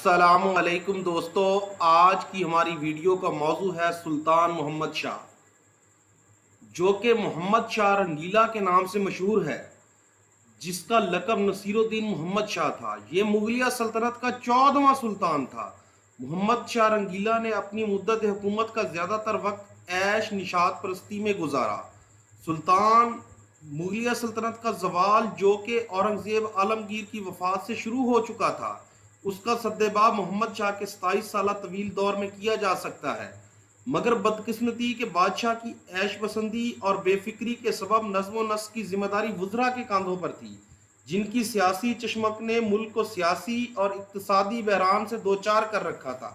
अस्सलामुअलैकुम दोस्तों, आज की हमारी वीडियो का मौजू है सुल्तान मोहम्मद शाह, जो कि मोहम्मद शाह रंगीला के नाम से मशहूर है, जिसका लक़ब नसीरुद्दीन मोहम्मद शाह था। ये मुगलिया सल्तनत का 14वां सुल्तान था। मोहम्मद शाह रंगीला ने अपनी मुद्दत हुकूमत का ज़्यादातर वक्त ऐश निशात परस्ती में गुजारा। सुल्तान मुगलिया सल्तनत का जवाल, जो कि औरंगजेब आलमगीर की वफात से शुरू हो चुका था, उसका सद्देबाब मोहम्मद शाह के 27 साल तवील दौर में किया जा सकता है। मगर बदकिस्मती के बादशाह की ऐश पसंदी और बेफिक्री के सबब नज़्म व नस्क की जिम्मेदारी वुज़रा के कंधों पर थी, जिनकी सियासी चशमक ने मुल्क को सियासी और इक्तसादी बहरान से दो चार कर रखा था।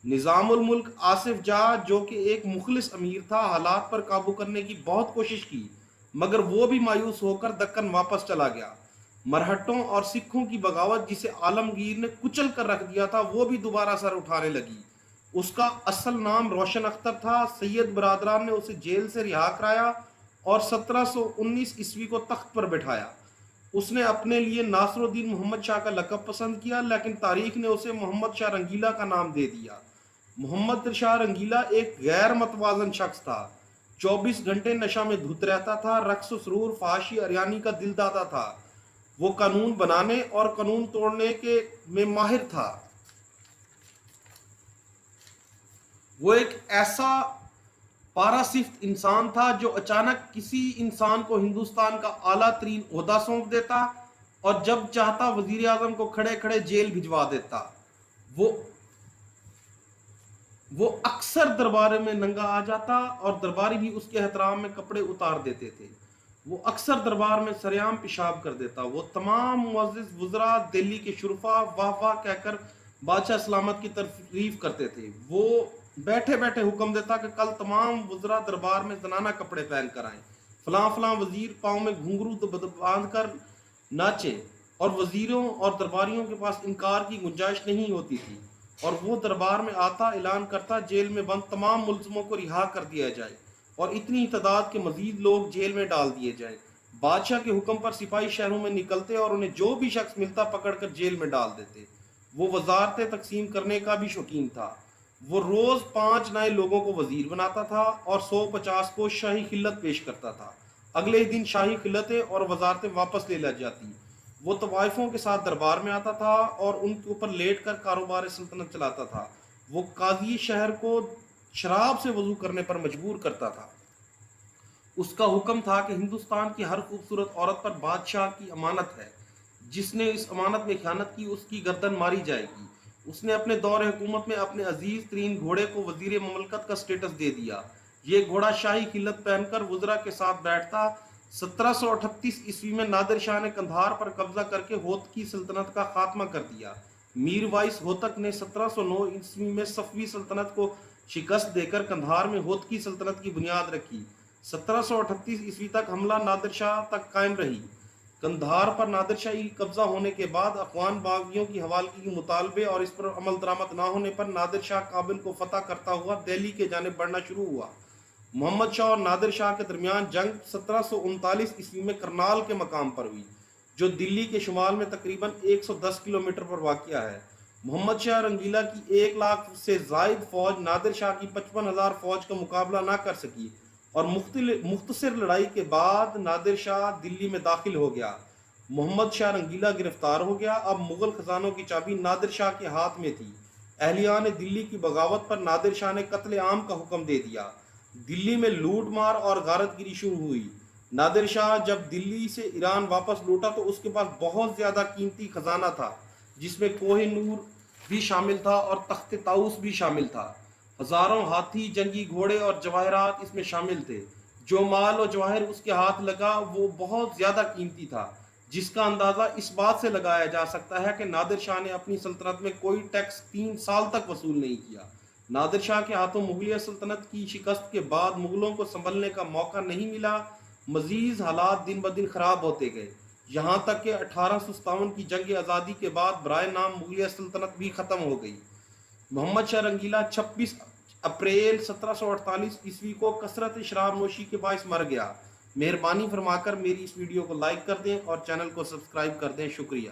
निज़ामुल मुल्क आसिफ जाह, जो कि एक मुखलिस अमीर था, हालात पर काबू करने की बहुत कोशिश की, मगर वो भी मायूस होकर दक्कन वापस चला गया। मरहट्टों और सिखों की बगावत, जिसे आलमगीर ने कुचल कर रख दिया था, वो भी दोबारा सर उठाने लगी। उसका असल नाम रोशन अख्तर था। सैयद बरादरान ने उसे जेल से रिहा कराया और 1719 ईस्वी को तख्त पर बैठाया। उसने अपने लिए नासरुद्दीन मोहम्मद शाह का लक़ब पसंद किया, लेकिन तारीख ने उसे मोहम्मद शाह रंगीला का नाम दे दिया। मोहम्मद शाह रंगीला एक गैर मतवाजन शख्स था। 24 घंटे नशा में धुत रहता था, रक्स सुरूर फाशी अरियानी का दिलदाता था। वो कानून बनाने और कानून तोड़ने के में माहिर था। वो एक ऐसा पारासिफ्त इंसान था जो अचानक किसी इंसान को हिंदुस्तान का आला तरीन ओहदा सौंप देता और जब चाहता वजीर आजम को खड़े खड़े जेल भिजवा देता। वो वो अक्सर दरबार में नंगा आ जाता और दरबारी भी उसके एहतराम में कपड़े उतार देते थे। वो अक्सर दरबार में सरेआम पेशाब कर देता। वो तमाम मुअज़्ज़िज़ वुज़रा, दिल्ली के शुरफा वाह वाह कहकर बादशाह सलामत की तारीफ करते थे। वो बैठे बैठे हुक्म देता कि कल तमाम वुज़रा दरबार में जनाना कपड़े पहन कर आए, फलां फलां वजीर पाँव में घुंघरू बांध कर नाचे, और वजीरों और दरबारियों के पास इनकार की गुंजाइश नहीं होती थी। और वो दरबार में आता, ऐलान करता जेल में बंद तमाम मुल्ज़िमों को रिहा कर दिया जाए और इतनी तादाद के मजीद लोग जेल में डाल दिए जाएं। बादशाह के हुक्म पर सिपाही शहरों में निकलते और उन्हें जो भी शख्स मिलता पकड़कर जेल में डाल देते। वो वजारतें तकसीम करने का भी शौकीन था। वो रोज 5 नए लोगों को वजीर बनाता था और 150 को शाही खिल्लत पेश करता था। अगले ही दिन शाही खिल्लतें और वजारतें वापस ले ली जाती। वो तवाइफों के साथ दरबार में आता था और उनके ऊपर लेट कर कारोबार सल्तनत चलाता था। वो काजी शहर को शराब से वजू करने पर मजबूर करता था। उसका हुक्म था कि हिंदुस्तान की हर खूबसूरत औरत पर बादशाह की अमानत है, जिसने इस अमानत में खयानत की उसकी गर्दन मारी जाएगी। उसने अपने दौर हुकूमत में अपने अजीज तरीन घोड़े को वजीर ममलकत का स्टेटस दे दिया। ये घोड़ा शाही खिल्लत पहनकर वुज़रा के साथ बैठता। 1738 ईस्वी में नादिर शाह ने कंधार पर कब्जा करके होत की सल्तनत का खात्मा कर दिया। मीर वाइस होतक ने 1709 ईस्वी में सफवी सल्तनत को शिकस्त देकर कंधार में होत की सल्तनत की बुनियाद रखी। 1738 ईस्वी तक हमला नादिर शाह तक कायम रही। कंधार पर नादिर शाही कब्जा होने के बाद अफगान बागियों की हवालगी के मुतालबे और इस पर अमल दरामद न होने पर नादिर शाह काबिल को फतह करता हुआ दिल्ली के जानिब बढ़ना शुरू हुआ। मोहम्मद शाह और नादिर शाह के दरमियान जंग 1739 ईस्वी में करनाल के मकाम पर हुई, जो दिल्ली के शुमाल में तकरीबन 110 किलोमीटर पर वाक़िया है। मोहम्मद शाह रंगीला की 1 लाख से जायद फौज नादिर शाह की 55,000 फौज का मुकाबला न कर सकी और मुख्तसर लड़ाई के बाद नादिर शाह दिल्ली में दाखिल हो गया। मोहम्मद शाह रंगीला गिरफ्तार हो गया। अब मुगल खजानों की चाबी नादिर शाह के हाथ में थी। अहलिया ने दिल्ली की बगावत पर नादिर शाह ने कत्ले आम का हुक्म दे दिया। दिल्ली में लूट मार और गारतगिरी शुरू हुई। नादिर शाह जब दिल्ली से ईरान वापस लौटा तो उसके पास बहुत ज़्यादा कीमती खजाना था, जिसमें कोहिनूर भी शामिल था और तख्त ताउस भी शामिल था। हजारों हाथी, जंगी घोड़े और जवाहरात इसमें शामिल थे। जो माल और जवाहर उसके हाथ लगा वो बहुत ज़्यादा कीमती था, जिसका अंदाज़ा इस बात से लगाया जा सकता है कि नादिर शाह ने अपनी सल्तनत में कोई टैक्स 3 साल तक वसूल नहीं किया। नादिर शाह के हाथों मुगलिया सल्तनत की शिकस्त के बाद मुगलों को संभलने का मौका नहीं मिला। मजीद हालात दिन ब दिन खराब होते गए, यहाँ तक कि 1857 की जंग आज़ादी के बाद बराए नाम मुगलिया सल्तनत भी ख़त्म हो गई। मोहम्मद शाह रंगीला 26 अप्रैल 1748 ईस्वी को कसरत शराब नोशी के बायस मर गया। मेहरबानी फरमाकर मेरी इस वीडियो को लाइक कर दें और चैनल को सब्सक्राइब कर दें। शुक्रिया।